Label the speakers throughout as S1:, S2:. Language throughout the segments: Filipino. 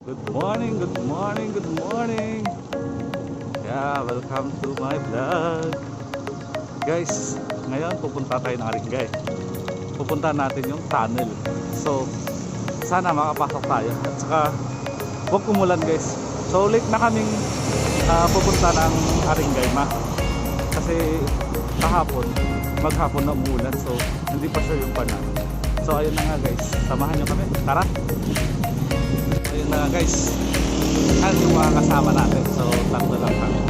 S1: Good morning, good morning, good morning. Yeah, welcome to my vlog. Guys, ngayon pupunta tayo ng Aringay. Pupunta natin yung tunnel. So, sana makapasok tayo. At saka, huwag kumulan guys. So, late na kaming pupunta ng Aringay kasi kahapon, maghapon na umulan. So, hindi pa sure yung panahon. So, ayun na nga guys. Samahan nyo kami. Tara! Ayun na guys, ano yung mga kasama natin. So tatlo lang kami.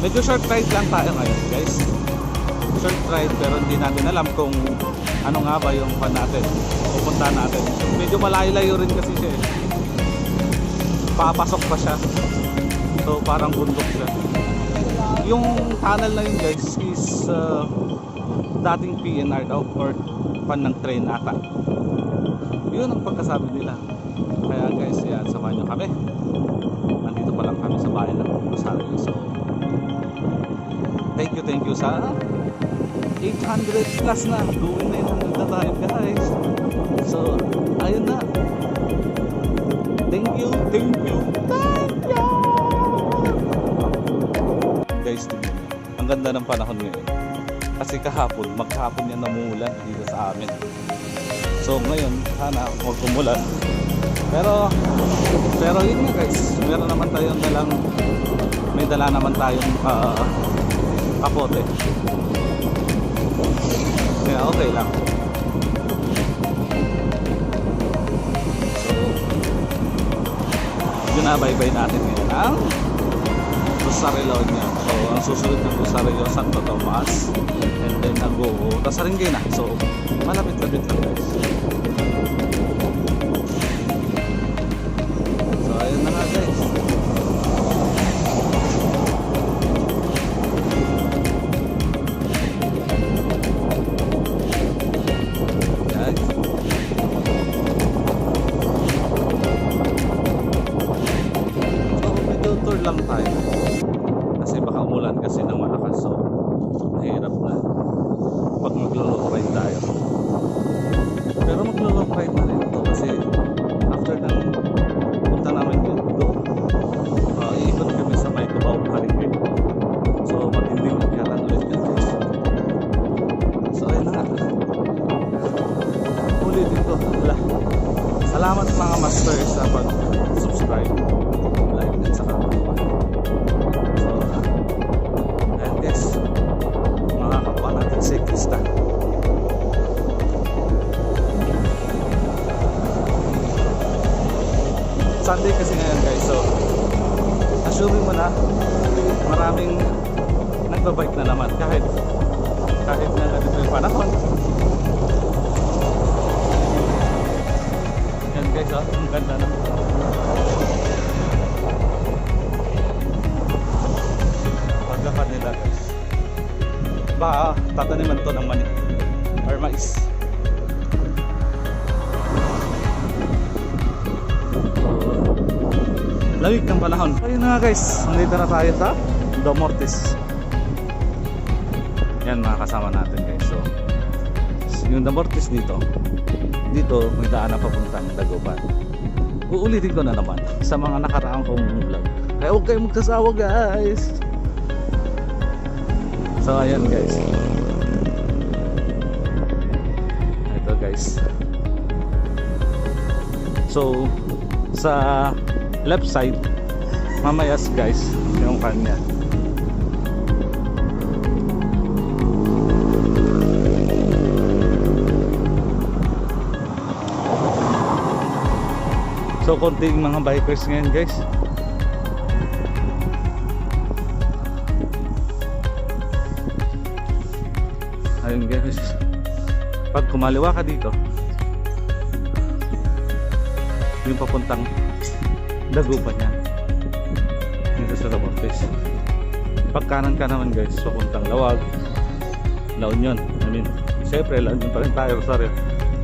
S1: Medyo short ride lang tayo ngayon guys. Short ride pero hindi natin alam kung ano nga ba yung pan natin, pupunta natin. Medyo malayo-layo rin kasi siya eh. Papasok pa siya. So parang bundok siya. Yung tunnel na yun guys is dating PNR daw or pan ng train ata. Yun ang pagkasabi nila. Kaya guys, yan, samahan nyo kami. Nandito pa lang kami sa bayan ng Rosario. So, thank you sa 800 plus na. Going 900 na tayo guys. So, ayun na. Thank you. Guys, ang ganda ng panahon ngayon. Kasi kahapon, maghapon yan namulan dito sa amin. So ngayon, sana huwag kumulan. Pero yun nga guys, meron naman tayong may dala naman tayong kapote. Kaya okay lang. So, binabaybay natin ngayon ang Rosario niya. So, ang susunod ng Rosario, Santo Tomas. And then Agogo. Tapos Aringay na. So, malapit-lapit lang guys. So, ayun na nga guys. Guys. So, medyo tour lang tayo. Kasi baka umulan kasi ng malakas. So, mahirap na pag maglo-long ride tayo. Pero maglo-long ride na rin ito kasi after ng punta namin doon, iikot kami sa may Cubao Aringay. So, matinding nagyatan ulit yan guys. So, ayun na nga. Huli dito. Salamat mga master sa pag-subscribe, like, at saka so, ayun guys, mga kapwa natin siklista. Sunday kasi ngayon guys, so assuming mo na maraming nagbabike na naman kahit na ganito yung panahon. Yan guys, oh, ang ganda na. Pagkakat nila guys, baka tataniman to ng mani or mais. Lamig ng panahon. Ayun na nga guys, nandito na tayo sa Domortis. Yan mga kasama natin guys. So, yung Domortis dito may daan na papuntang Dagupan. Uulitin ko na naman sa mga nakaraang kong vlog. Kaya huwag kayong magsasawa guys. So ayan guys. Ito guys. So sa left side mamayas guys yung kanya. So konting mga bikers ngayon guys. Ayun guys, pag kumaliwa ka dito yung papuntang Dagupan yan dito sa Domortis. Pag kanan ka naman guys, papuntang Lawag, La Union. I mean, syempre La Union pa rin tayo, Rosario.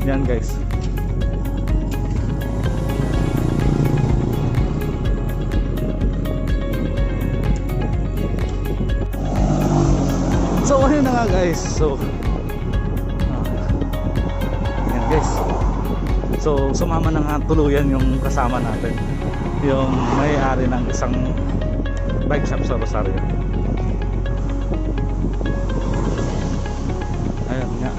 S1: Yan guys. So ayun na nga guys. So ayan guys. So sumama na nga tuluyan yung kasama natin, yung may-ari ng isang bike shop sa Rosario. Ayan nga.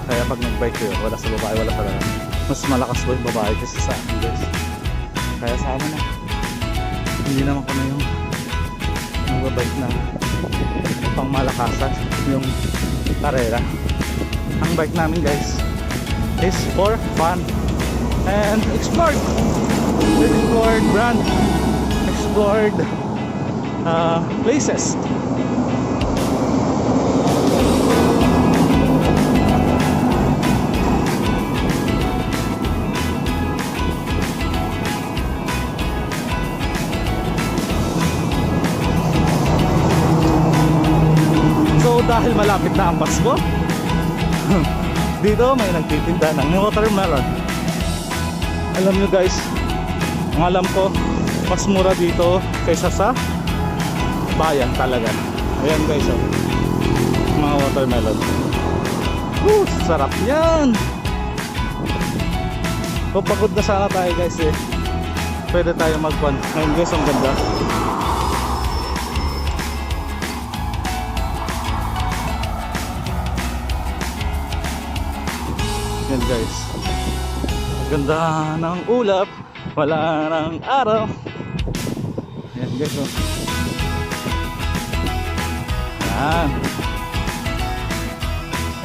S1: Kaya pag nag-bike kayo, wala sa babae, wala sa lalaki. Mas malakas ba yung babae kasi sa akin, guys. Kaya sama na. Hindi naman kami yung nagbabike na pang malakasan, yung karera. Ang bike namin, guys, is for fun and explored. Explored brand, explored places. Dahil malapit na ang Pasko, dito may nagtitinda ng watermelon. Alam nyo guys, ang alam ko, mas mura dito kaysa sa bayan talaga. Ayan guys, oh, mga watermelon. Sarap yan. Pagod na sana tayo guys eh. Pwede tayo mag-fun. Ngayon guys, ang ganda. Yan guys, ganda ng ulap, wala ng araw. Yan guys, oh. Yan.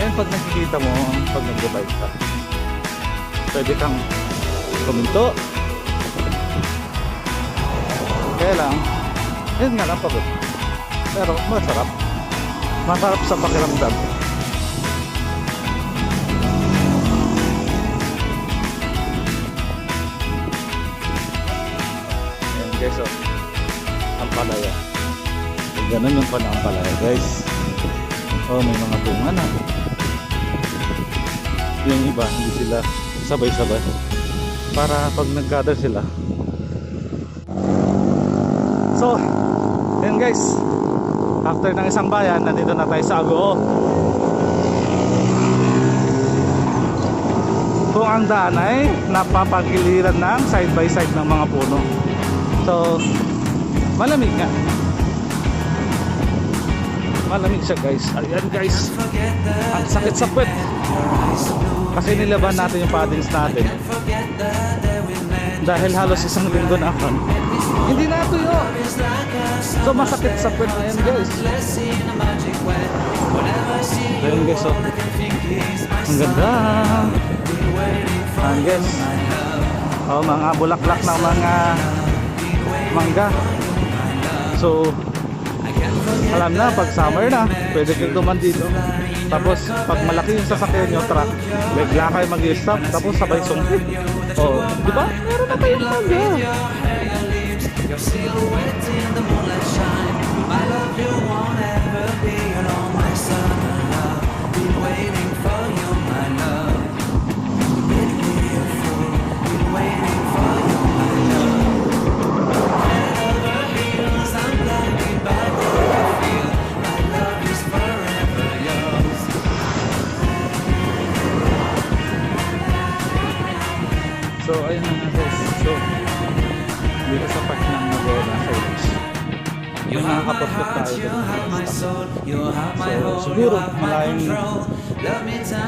S1: Yan, pag nakikita mo, pag nag-bike ka, pwede kang kuminto. Kaya lang, yan nga lang pagod. Pero masarap. Masarap sa pakiramdam. Guys, oh, ang palaya. Ganun yung pala ang palaya guys. Oh, may mga tunga na. Yung iba hindi sila sabay-sabay para pag nag-gather sila. So yan guys, after ng isang bayan, nandito na tayo sa Agoo. Kung ang daan ay napapagiliran ng side by side ng mga puno. So, malamig nga. Malamig siya guys. Ayan guys, ang sakit sa puwet. Kasi nilaban natin yung paddings natin. Dahil halos isang linggo na ako, hindi natuyo. So masakit sa puwet. Ayan guys. Ayan guys, oh. Ang ganda. Ayan guys. Oh, mga bulaklak ng mga mangga. So alam na, pag summer na, pwede kayo duman dito. Tapos pag malaki yung sasakyan nyo, truck, bigla kayo mag-stop, tapos sabay sungkit. Oh, di ba? Meron na tayong mangga. So ayun na nga guys. So dito sa park ng Nagona Highlands, yung nakakapagpot tayo dito. So siguro malayong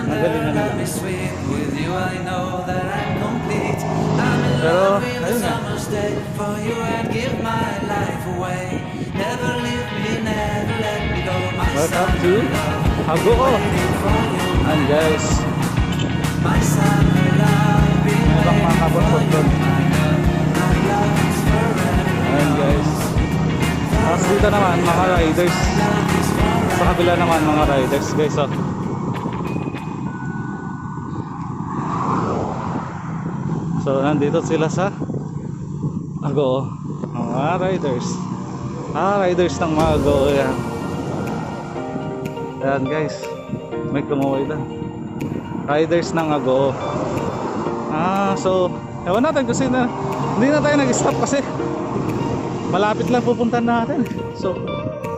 S1: magaling na nila. Pero ayun nga, welcome to Agoo. And guys, ibang mga kabot doon. Ayan guys. Tapos dito naman mga riders. Sa kabila naman mga riders guys. Oh. So nandito sila sa Agoo. Mga riders. Riders ng mga Agoo yan. Ayan guys. May kumuhay na. Riders ng Agoo. So ewan natin kasi hindi na tayo nag-stop kasi malapit lang pupuntahan natin. So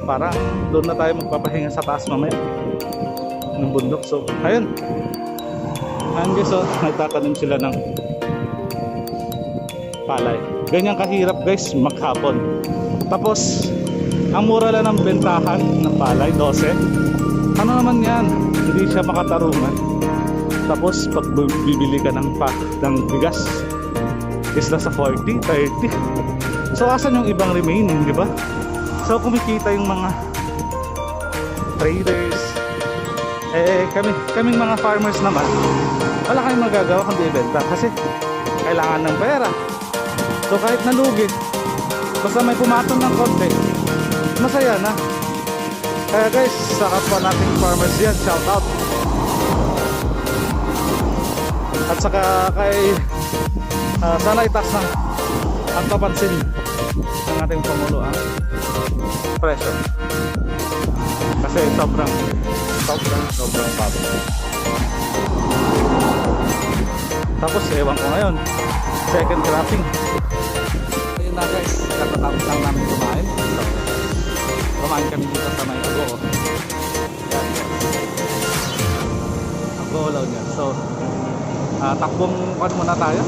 S1: para doon na tayo magpapahinga sa taas mamaya ng bundok. So ayun. Ayan guys, so nagtatanim sila ng palay. Ganyan kahirap guys maghapon. Tapos ang mura lang ng bentahan ng palay 12. Ano naman yan, hindi siya makatarungan. Tapos pag bibili ka ng pack ng bigas is nasa 40, 30. So asan yung ibang remaining, di ba? So kumikita yung mga traders. Kaming mga farmers naman, wala kayong magagawa kundi ibenta kasi kailangan ng pera. So kahit nalugi, basta may pumatong ng konti, masaya na. Kaya guys, sa kapwa nating farmers yan, shout out. At saka kay sana itaas ng ang papansin ng ating Pangulo ang presyo. Kasi sobrang bago. Tapos ewan ko ngayon, second cropping. Ayun na guys, katatapos lang namin kumain. So, kumain kami dito sa may Agoo. Agoo lang yan. So takbong kan muna tayo.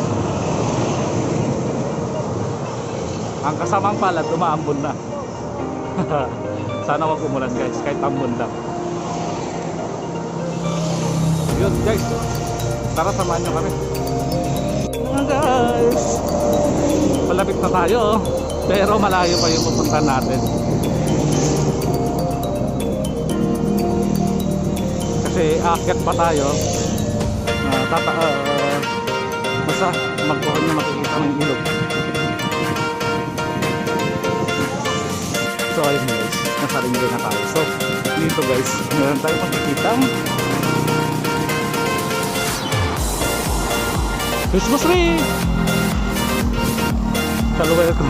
S1: Ang kasamang palad umaambon na. Sana wag umulan guys, kahit ambon lang. Yun guys, tara samahan nyo kami. Guys, malapit na tayo pero malayo pa yung pupuntahan natin. Kasi aakyat pa tayo. Basta magbuhan na makikita ng ilog. So ayun guys, nasa ringgo na tayo. So dito guys, meron tayong makikitang Christmas tree sa lugar ko.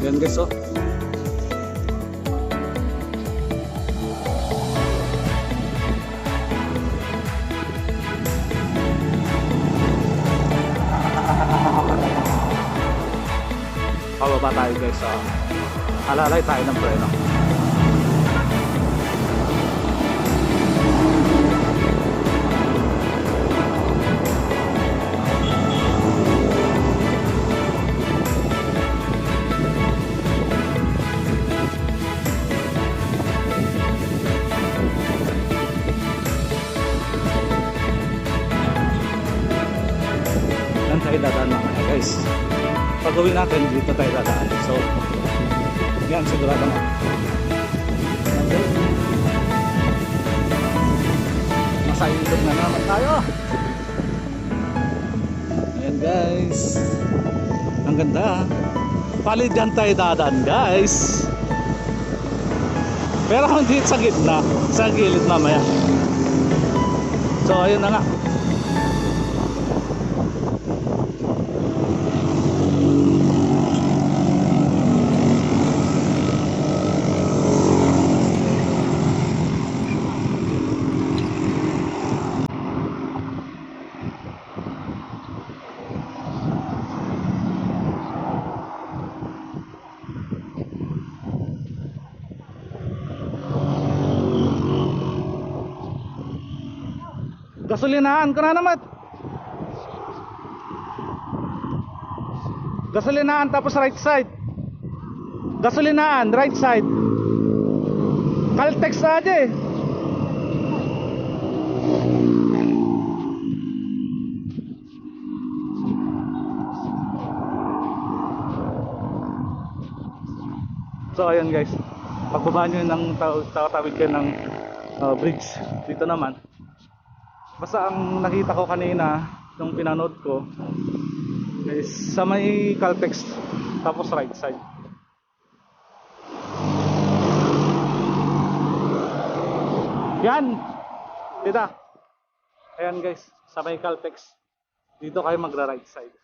S1: Yan guys, oh. Pababa tayo guys, oh. Alalay tayo ng preno. Tayo dadaan mamaya guys. Pag uwi natin dito tayo dadaan. So yan, sigurado na. Nasa ilog na naman tayo. Ayan guys. Ang ganda. Palit dyan tayo dadaan guys. Pero hindi sa gitna. Sa gilid mamaya. So ayun na nga. Gasolinahan ko na naman. Gasolinahan tapos right side. Gasolinahan right side. Caltex aja eh. So ayun guys, pagbaba nyo ng tawid kayo ng bridge dito naman. Basta ang nakita ko kanina nung pinanood ko is sa may Caltex tapos right side. Yan! Kita! Ayan guys, sa may Caltex. Dito kayo magra right side.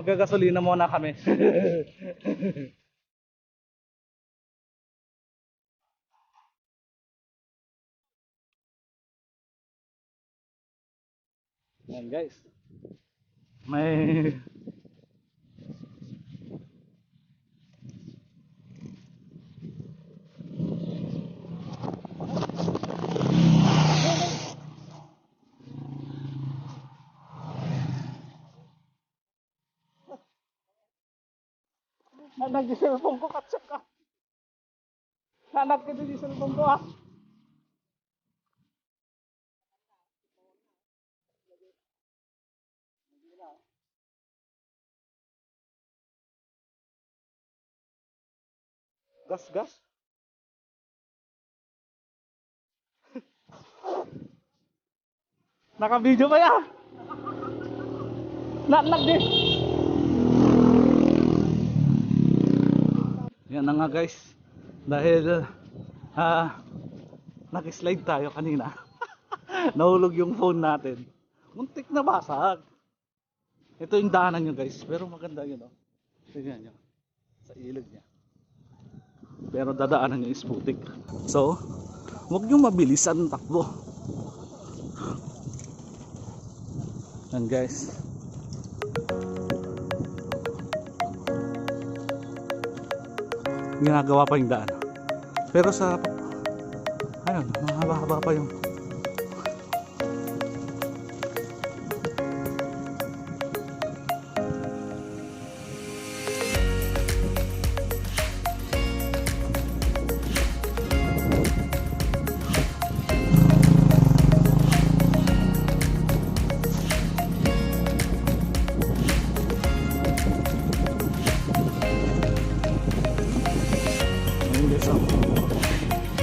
S1: Magagasolina muna kami. Yan guys. May nag-cellphone ko, katsak ka. Hanap kita di cellphone ko ah. Gas, gas. Naka-video pa ya. Nak din. Yan na nga guys. Dahil nag-slide tayo kanina. Nahulog yung phone natin. Muntik na basag. Ito yung daanan nyo guys. Pero maganda yun oh. Tignan nyo. Sa ilog niya. Pero dadaanan nyo is putik. So, huwag nyo mabilisan takbo. Yan guys. Ginagawa pa yung daan. Pero sa ayun, mahaba-haba pa yung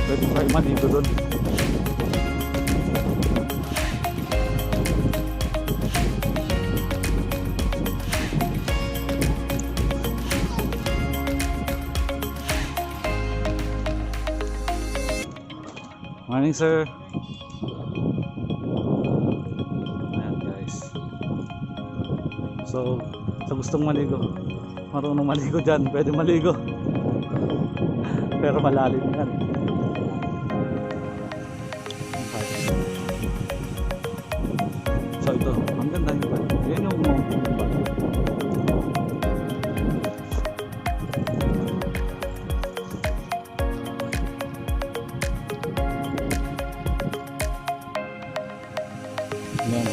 S1: pwede tayo manito doon. Morning sir. Ayan guys. So sa gustong maligo, marunong maligo dyan, pwede maligo. Pero malalim yan. So ito, ang ganda yung balik. Yan yung mountain balik. Yan.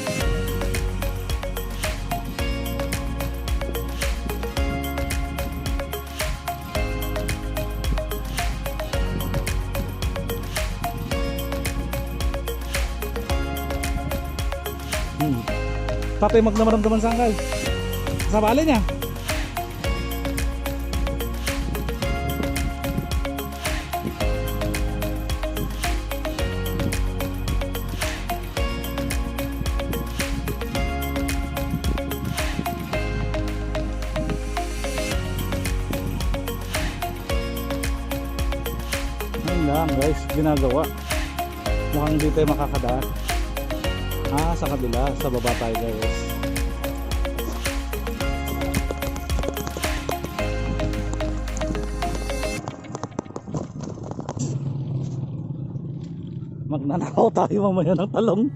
S1: Tatay magdamaramdaman saan guys? Sa bali niya. Ayun lang guys, ginagawa. Mukhang hindi tayo makakadaan. Sa kabila, sa baba tayo guys. Magnanakaw tayo mamaya ng talong.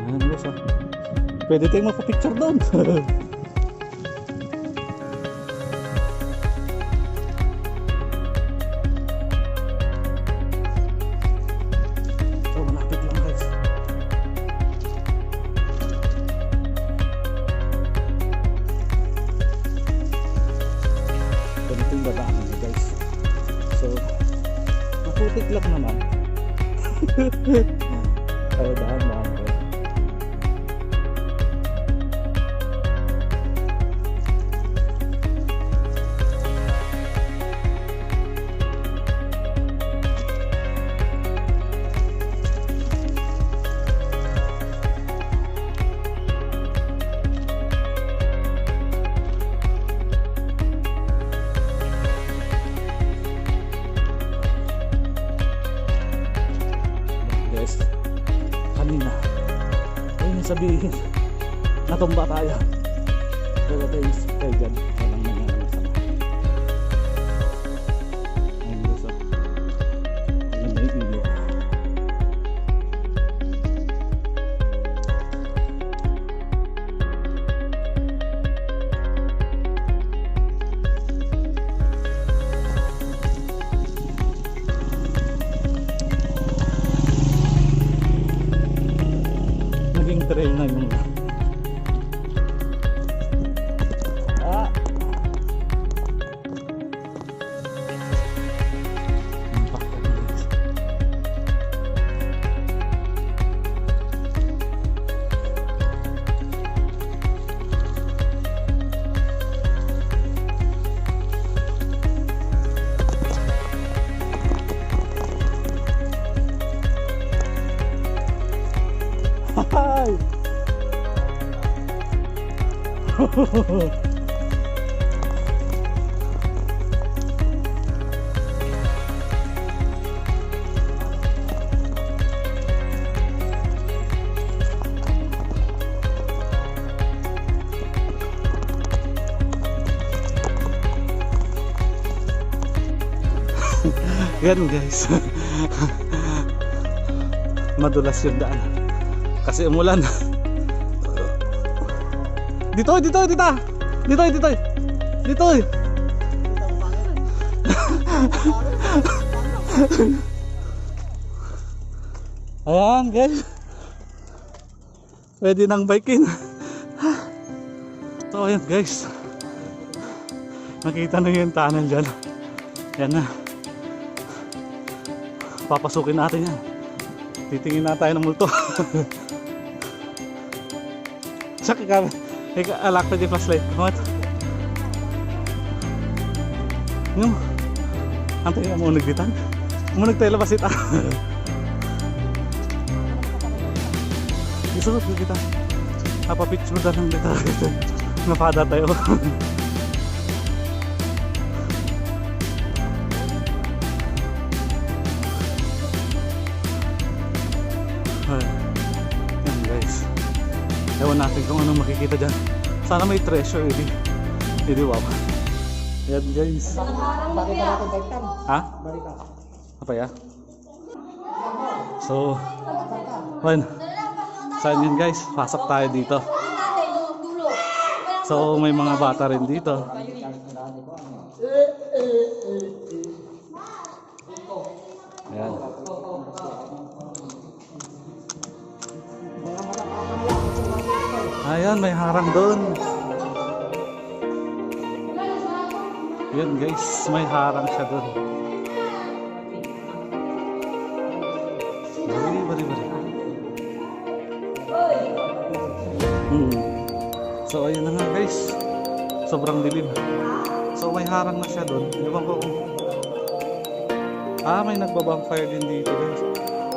S1: Ayan guys, pwede tayong mapapicture doon. Maputik lang naman. Kaya dahan-dahan ko. Kanina ayun sabihin natumba tayo pero tayo dyan walang nangyari masama. Ayun guys, ganda yung ilo. Trail na yung hi. Yan guys. Madulas yung daan kasi umulan. Dito. Ayan guys, pwede nang bikin. So ayan guys, nakita na yung tunnel dyan. Yan na, papasukin natin yan. Titingin na tayo ng multo. Saka kami alak na di flashlight. What? No. Antay nga mo nagditan. Mo nagtayo labas ita. Isuot kita. Apa picture da lang dito. Napada tayo. Yan guys. Ewan natin kung anong makikita dyan. Sana may treasure, hindi wow. Yan guys. Ha? Apa ya? So, ayun. Saan yun guys? Pasok tayo dito. So, may mga bata rin dito. Ayan. Ayan, may harang doon. Yun guys, may harang siya doon. Bari. So ayun na nga guys, sobrang dilim. So may harang na siya doon. Ewan ko kung may nagbabampire din dito guys.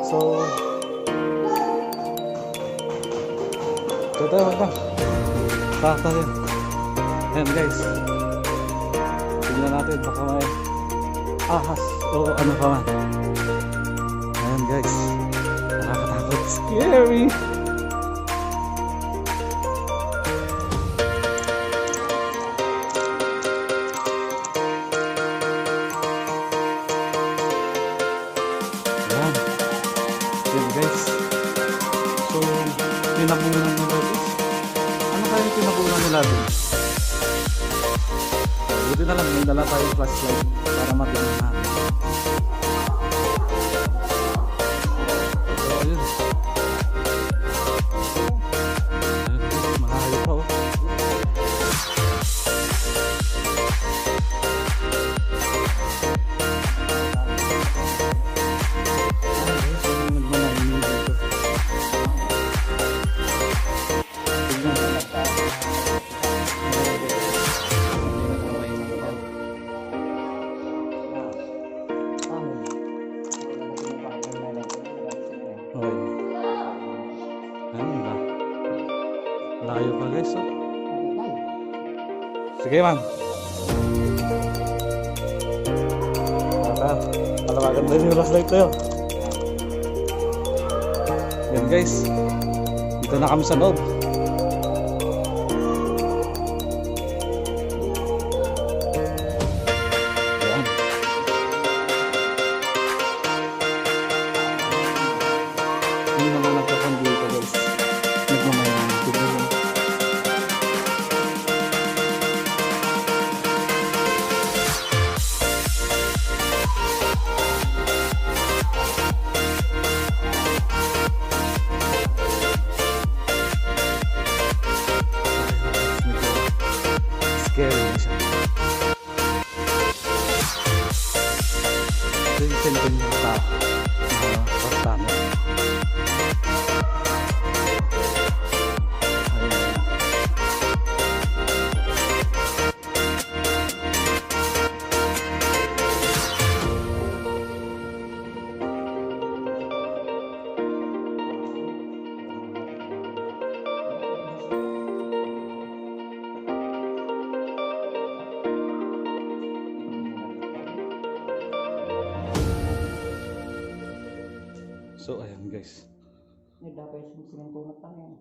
S1: So ito tayo. Takta din. Ayan guys, tingnan natin baka may ahas o ano pa man. Ayan guys, nakakatakot, scary. Ayan guys, so pinabunan nila guys. Ano kaya yung pinabunan nila dun? Buti na lang, may dala tayong flashlight para matingnan natin. So ayun. Ayun, malayo pa oh. Layo pa guys oh. Sige man. Palawagan tayo yung flashlight tayo. Yan guys, dito na kami sa loob. Yan. Yung mga nagkakan dito guys, nagmamayan dito. Scary na siya. Ito yung sentence yung tao. Pastano. So ayan guys.
S2: Ini dapat silang punat tangan.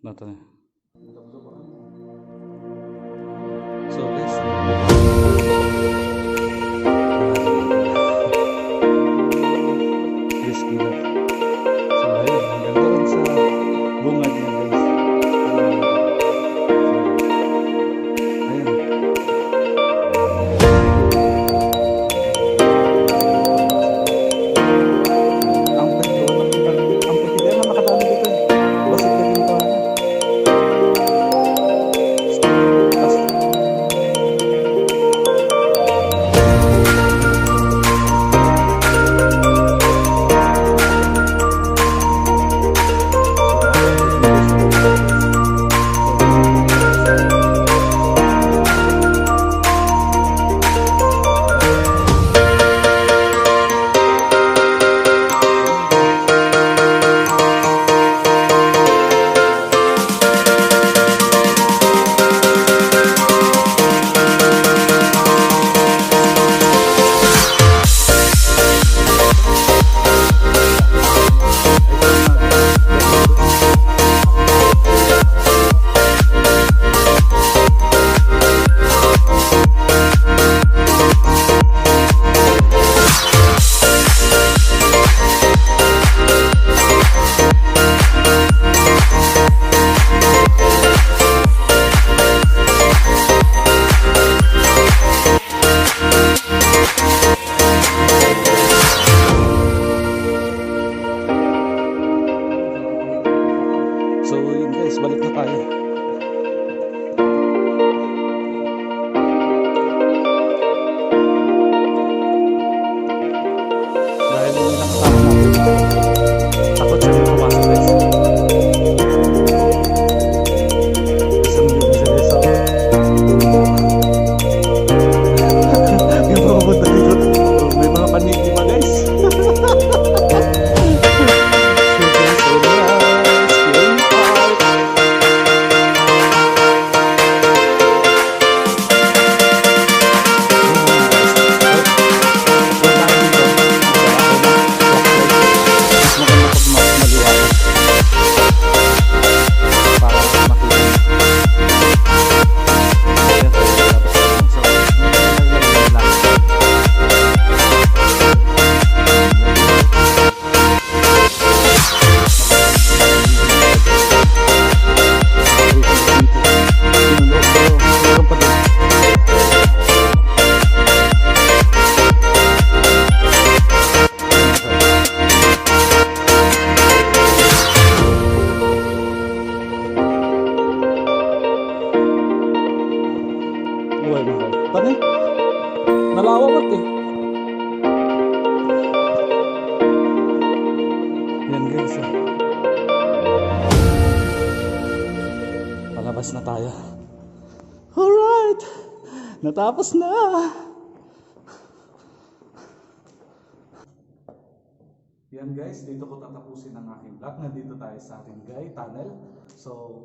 S1: Nata na. So guys. Risky na. So ayun, hanggang doon sa bungad niya guys. Ayun. balik na tayo. Labas na tayo. Alright! Natapos na! Yan guys, dito ko tatapusin ang aking vlog. Nandito tayo sa Ringay Tunnel. So,